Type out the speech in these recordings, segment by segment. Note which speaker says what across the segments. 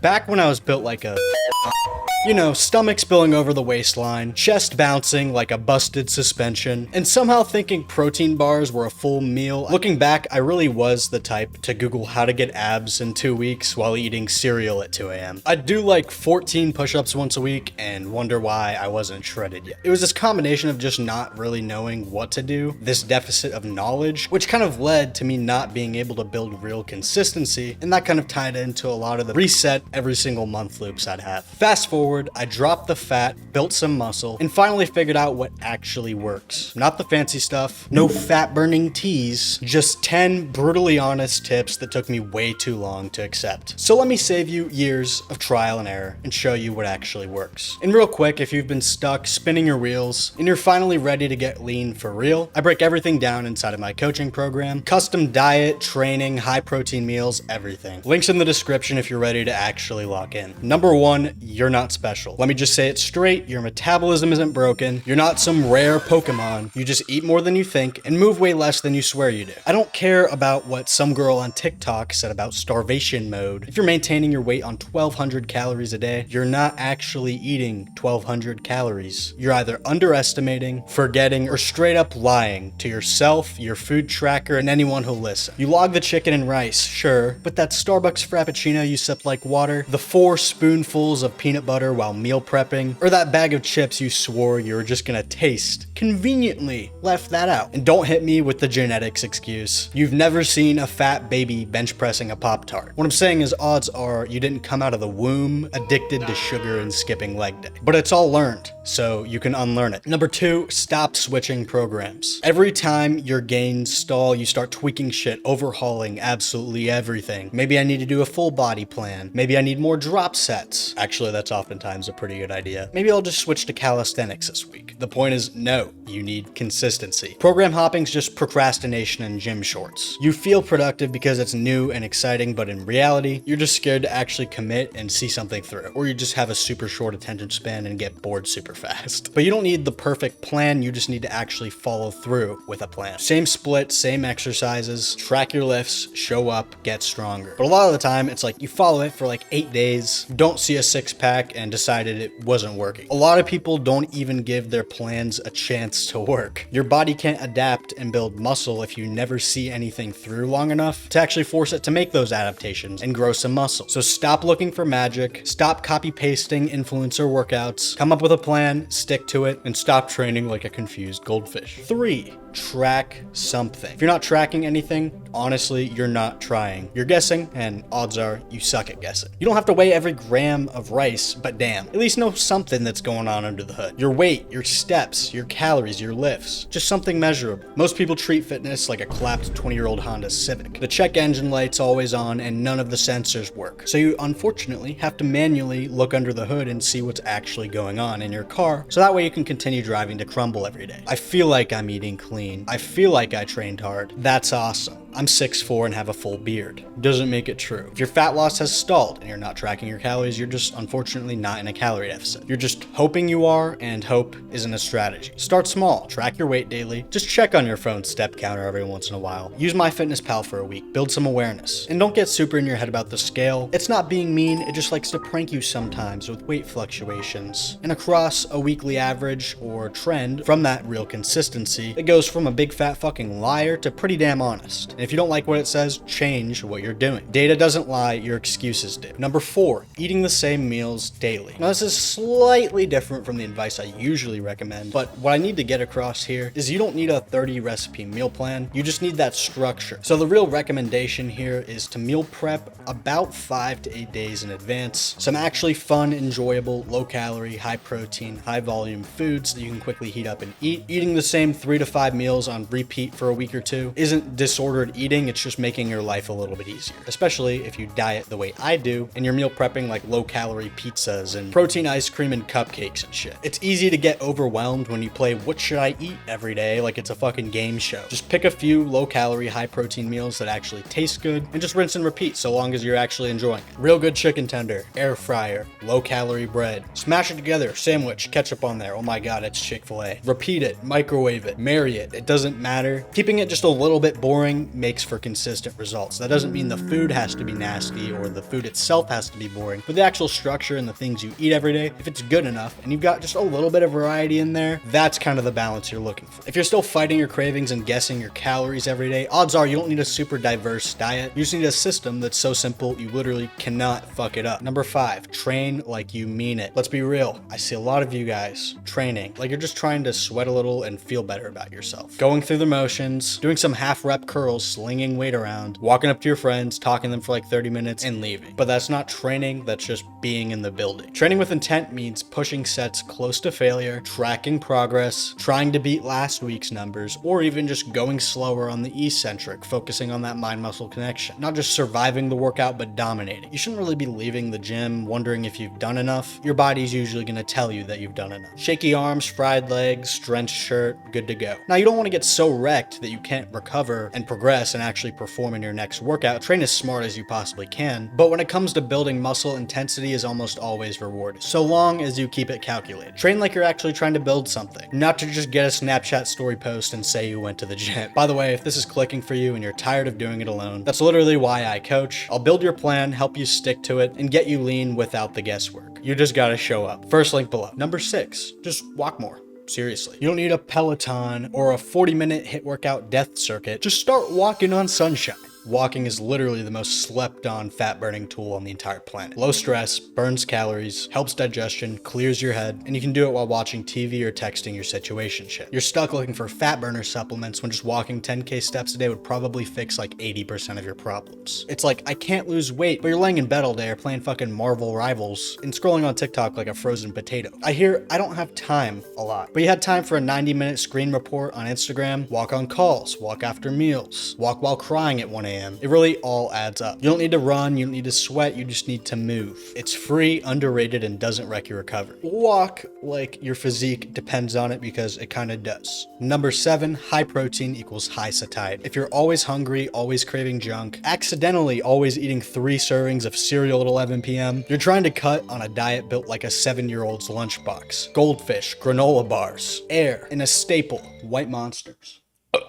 Speaker 1: Back when I was built like a stomach spilling over the waistline, chest bouncing like a busted suspension, and somehow thinking protein bars were a full meal. Looking back, I really was the type to Google how to get abs in 2 weeks while eating cereal at 2 a.m. I'd do like 14 push-ups once a week and wonder why I wasn't shredded yet. It was this combination of just not really knowing what to do, this deficit of knowledge, which kind of led to me not being able to build real consistency, and that kind of tied into a lot of the reset every single month loops I'd have. Fast forward, I dropped the fat, built some muscle, and finally figured out what actually works. Not the fancy stuff, no fat burning teas, just 10 brutally honest tips that took me way too long to accept. So let me save you years of trial and error and show you what actually works. And real quick, if you've been stuck spinning your wheels and you're finally ready to get lean for real, I break everything down inside of my coaching program. Custom diet, training, high protein meals, everything. Links in the description if you're ready to actually lock in. Number 1, you're not special. Let me just say it straight, your metabolism isn't broken, you're not some rare Pokemon, you just eat more than you think and move way less than you swear you do. I don't care about what some girl on TikTok said about starvation mode. If you're maintaining your weight on 1,200 calories a day, you're not actually eating 1,200 calories. You're either underestimating, forgetting, or straight up lying to yourself, your food tracker, and anyone who'll listen. You log the chicken and rice, sure, but that Starbucks Frappuccino you sipped like water, the 4 spoonfuls of peanut butter while meal prepping, or that bag of chips you swore you were just gonna taste, conveniently left that out. And don't hit me with the genetics excuse. You've never seen a fat baby bench pressing a Pop-Tart. What I'm saying is odds are you didn't come out of the womb addicted to sugar and skipping leg day. But it's all learned, so you can unlearn it. Number 2, stop switching programs. Every time your gains stall, you start tweaking shit, overhauling absolutely everything. Maybe I need to do a full body plan. Maybe I need more drop sets. Actually, that's oftentimes a pretty good idea. Maybe I'll just switch to calisthenics this week. The point is, no, you need consistency. Program hopping's just procrastination in gym shorts. You feel productive because it's new and exciting, but in reality, you're just scared to actually commit and see something through. Or you just have a super short attention span and get bored super fast. But you don't need the perfect plan, you just need to actually follow through with a plan. Same split, same exercises, track your lifts, show up, get stronger. But a lot of the time, it's like you follow it for like 8 days, don't see a 6-pack, and decided it wasn't working. A lot of people don't even give their plans a chance to work. Your body can't adapt and build muscle if you never see anything through long enough to actually force it to make those adaptations and grow some muscle. So stop looking for magic, stop copy pasting influencer workouts, come up with a plan, stick to it, and stop training like a confused goldfish. 3, track something. If you're not tracking anything, honestly, you're not trying. You're guessing, and odds are you suck at guessing. You don't have to weigh every gram of rice, but damn, at least know something that's going on under the hood. Your weight, your steps, your calories, your lifts, just something measurable. Most people treat fitness like a clapped 20-year-old Honda Civic. The check engine light's always on and none of the sensors work. So you unfortunately have to manually look under the hood and see what's actually going on in your car, so that way you can continue driving to crumble every day. I feel like I'm eating clean. I feel like I trained hard. That's awesome. I'm 6'4" and have a full beard. Doesn't make it true. If your fat loss has stalled and you're not tracking your calories, you're just unfortunately not in a calorie deficit. You're just hoping you are, and hope isn't a strategy. Start small, track your weight daily, just check on your phone's step counter every once in a while. Use MyFitnessPal for a week, build some awareness. And don't get super in your head about the scale. It's not being mean, it just likes to prank you sometimes with weight fluctuations. And across a weekly average or trend from that real consistency, it goes from a big fat fucking liar to pretty damn honest. And if you don't like what it says, change what you're doing. Data doesn't lie, your excuses do. Number 4, eating the same meals daily. Now this is slightly different from the advice I usually recommend, but what I need to get across here is you don't need a 30 recipe meal plan, you just need that structure. So the real recommendation here is to meal prep about 5 to 8 days in advance. Some actually fun, enjoyable, low calorie, high protein, high volume foods that you can quickly heat up and eat. Eating the same 3 to 5 meals on repeat for a week or two isn't disordered eating, it's just making your life a little bit easier, especially if you diet the way I do and you're meal prepping like low calorie pizzas and protein ice cream and cupcakes and shit. It's easy to get overwhelmed when you play what should I eat every day like it's a fucking game show. Just pick a few low calorie, high protein meals that actually taste good and just rinse and repeat so long as you're actually enjoying it. Real good chicken tender, air fryer, low calorie bread. Smash it together, sandwich, ketchup on there. Oh my god, it's Chick-fil-A. Repeat it, microwave it, marry it. It doesn't matter. Keeping it just a little bit boring makes for consistent results. That doesn't mean the food has to be nasty or the food itself has to be boring, but the actual structure and the things you eat every day, if it's good enough and you've got just a little bit of variety in there, that's kind of the balance you're looking for. If you're still fighting your cravings and guessing your calories every day, odds are you don't need a super diverse diet. You just need a system that's so simple you literally cannot fuck it up. Number 5, train like you mean it. Let's be real. I see a lot of you guys training like you're just trying to sweat a little and feel better about yourself. Going through the motions, doing some half rep curls, slinging weight around, walking up to your friends, talking to them for like 30 minutes and leaving. But that's not training, that's just being in the building. Training with intent means pushing sets close to failure, tracking progress, trying to beat last week's numbers, or even just going slower on the eccentric, focusing on that mind-muscle connection. Not just surviving the workout, but dominating. You shouldn't really be leaving the gym wondering if you've done enough. Your body's usually gonna tell you that you've done enough. Shaky arms, fried legs, drenched shirt, good to go. Now, you don't want to get so wrecked that you can't recover and progress and actually perform in your next workout. Train as smart as you possibly can, but when it comes to building muscle, intensity is almost always rewarded, so long as you keep it calculated. Train like you're actually trying to build something, not to just get a Snapchat story post and say you went to the gym. By the way, if this is clicking for you and you're tired of doing it alone, that's literally why I coach. I'll build your plan, help you stick to it, and get you lean without the guesswork. You just gotta show up. First link below. Number 6, just walk more. Seriously. You don't need a Peloton or a 40-minute HIIT workout death circuit. Just start walking on sunshine. Walking is literally the most slept on fat burning tool on the entire planet. Low stress, burns calories, helps digestion, clears your head, and you can do it while watching TV or texting your situationship. You're stuck looking for fat burner supplements when just walking 10K steps a day would probably fix like 80% of your problems. It's like, I can't lose weight, but you're laying in bed all day or playing fucking Marvel Rivals and scrolling on TikTok like a frozen potato. I hear I don't have time a lot, but you had time for a 90-minute screen report on Instagram, walk on calls, walk after meals, walk while crying at 1 a.m. It really all adds up. You don't need to run, you don't need to sweat, you just need to move. It's free, underrated, and doesn't wreck your recovery. Walk like your physique depends on it, because it kind of does. Number 7, high protein equals high satiety. If you're always hungry, always craving junk, accidentally always eating 3 servings of cereal at 11 p.m., you're trying to cut on a diet built like a 7-year-old's lunchbox. Goldfish, granola bars, air, and a staple, white monsters.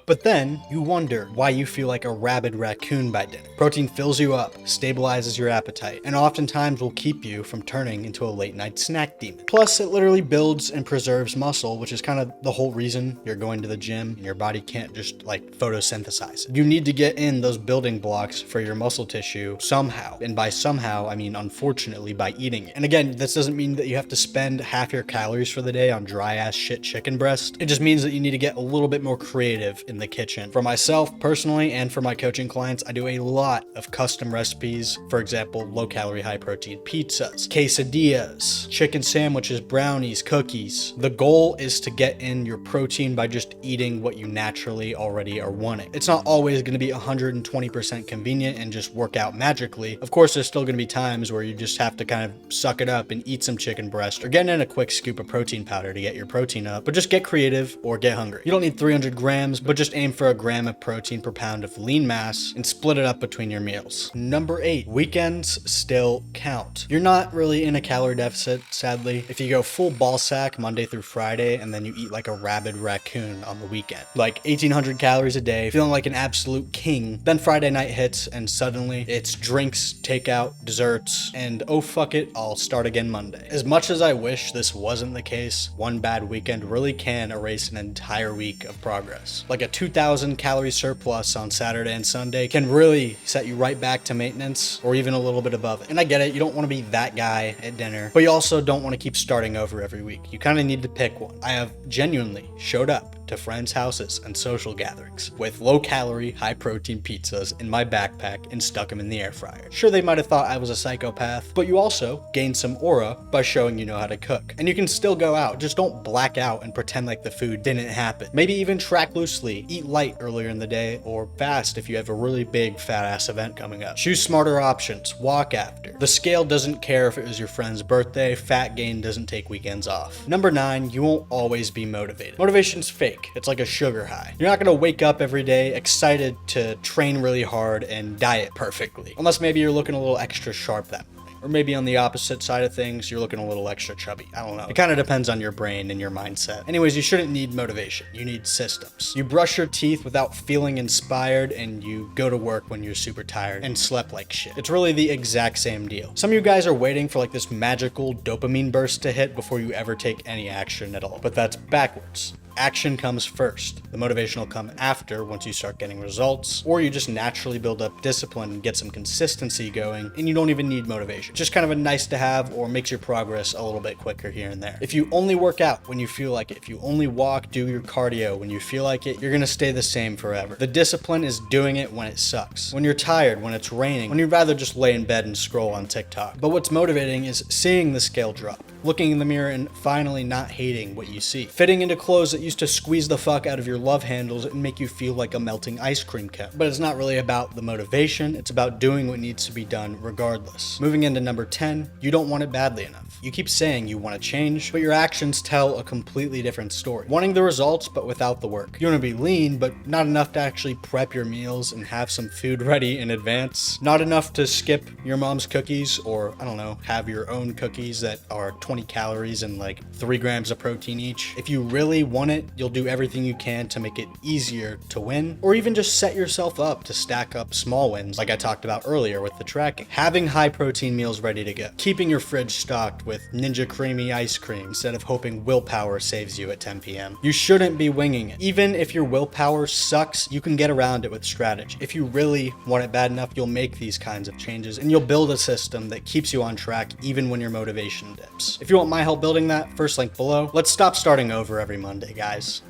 Speaker 1: But then you wonder why you feel like a rabid raccoon by dinner. Protein fills you up, stabilizes your appetite, and oftentimes will keep you from turning into a late night snack demon. Plus, it literally builds and preserves muscle, which is kind of the whole reason you're going to the gym, and your body can't just like photosynthesize it. You need to get in those building blocks for your muscle tissue somehow. And by somehow, I mean unfortunately by eating it. And again, this doesn't mean that you have to spend half your calories for the day on dry ass shit chicken breast. It just means that you need to get a little bit more creative in the kitchen. For myself personally and for my coaching clients, I do a lot of custom recipes. For example, low calorie, high protein pizzas, quesadillas, chicken sandwiches, brownies, cookies. The goal is to get in your protein by just eating what you naturally already are wanting. It's not always going to be 120% convenient and just work out magically. Of course, there's still going to be times where you just have to kind of suck it up and eat some chicken breast or get in a quick scoop of protein powder to get your protein up, but just get creative or get hungry. You don't need 300 grams, but just aim for a gram of protein per pound of lean mass and split it up between your meals. Number 8, weekends still count. You're not really in a calorie deficit, sadly, if you go full ball sack Monday through Friday and then you eat like a rabid raccoon on the weekend. Like 1,800 calories a day, feeling like an absolute king. Then Friday night hits and suddenly it's drinks, takeout, desserts, and oh fuck it, I'll start again Monday. As much as I wish this wasn't the case, one bad weekend really can erase an entire week of progress. Like a 2,000 calorie surplus on Saturday and Sunday can really set you right back to maintenance or even a little bit above it. And I get it, you don't want to be that guy at dinner, but you also don't want to keep starting over every week. You kind of need to pick one. I have genuinely showed up to friends' houses and social gatherings with low calorie, high protein pizzas in my backpack and stuck them in the air fryer. Sure, they might have thought I was a psychopath, but you also gain some aura by showing you know how to cook. And you can still go out, just don't black out and pretend like the food didn't happen. Maybe even track loosely, eat light earlier in the day, or fast if you have a really big fat ass event coming up. Choose smarter options, walk after. The scale doesn't care if it was your friend's birthday, fat gain doesn't take weekends off. Number 9, you won't always be motivated. Motivation's fake. It's like a sugar high. You're not gonna wake up every day excited to train really hard and diet perfectly. Unless maybe you're looking a little extra sharp that morning. Or maybe on the opposite side of things, you're looking a little extra chubby. I don't know. It kind of depends on your brain and your mindset. Anyways, you shouldn't need motivation. You need systems. You brush your teeth without feeling inspired, and you go to work when you're super tired and slept like shit. It's really the exact same deal. Some of you guys are waiting for like this magical dopamine burst to hit before you ever take any action at all. But that's backwards. Action comes first. The motivation will come after, once you start getting results, or you just naturally build up discipline and get some consistency going, and you don't even need motivation. Just kind of a nice to have, or makes your progress a little bit quicker here and there. If you only work out when you feel like it, if you only walk, do your cardio when you feel like it, you're gonna stay the same forever. The discipline is doing it when it sucks, when you're tired, when it's raining, when you'd rather just lay in bed and scroll on TikTok. But what's motivating is seeing the scale drop, looking in the mirror and finally not hating what you see, fitting into clothes that used to squeeze the fuck out of your love handles and make you feel like a melting ice cream cone. But it's not really about the motivation, it's about doing what needs to be done regardless. Moving into number 10, you don't want it badly enough. You keep saying you want to change, but your actions tell a completely different story. Wanting the results, but without the work. You want to be lean, but not enough to actually prep your meals and have some food ready in advance. Not enough to skip your mom's cookies, or I don't know, have your own cookies that are 20 calories and like 3 grams of protein each. If you really want it, you'll do everything you can to make it easier to win, or even just set yourself up to stack up small wins like I talked about earlier with the tracking. Having high protein meals ready to go. Keeping your fridge stocked with Ninja Creamy ice cream instead of hoping willpower saves you at 10 p.m. You shouldn't be winging it. Even if your willpower sucks, you can get around it with strategy. If you really want it bad enough, you'll make these kinds of changes and you'll build a system that keeps you on track even when your motivation dips. If you want my help building that, first link below. Let's stop starting over every Monday, guys.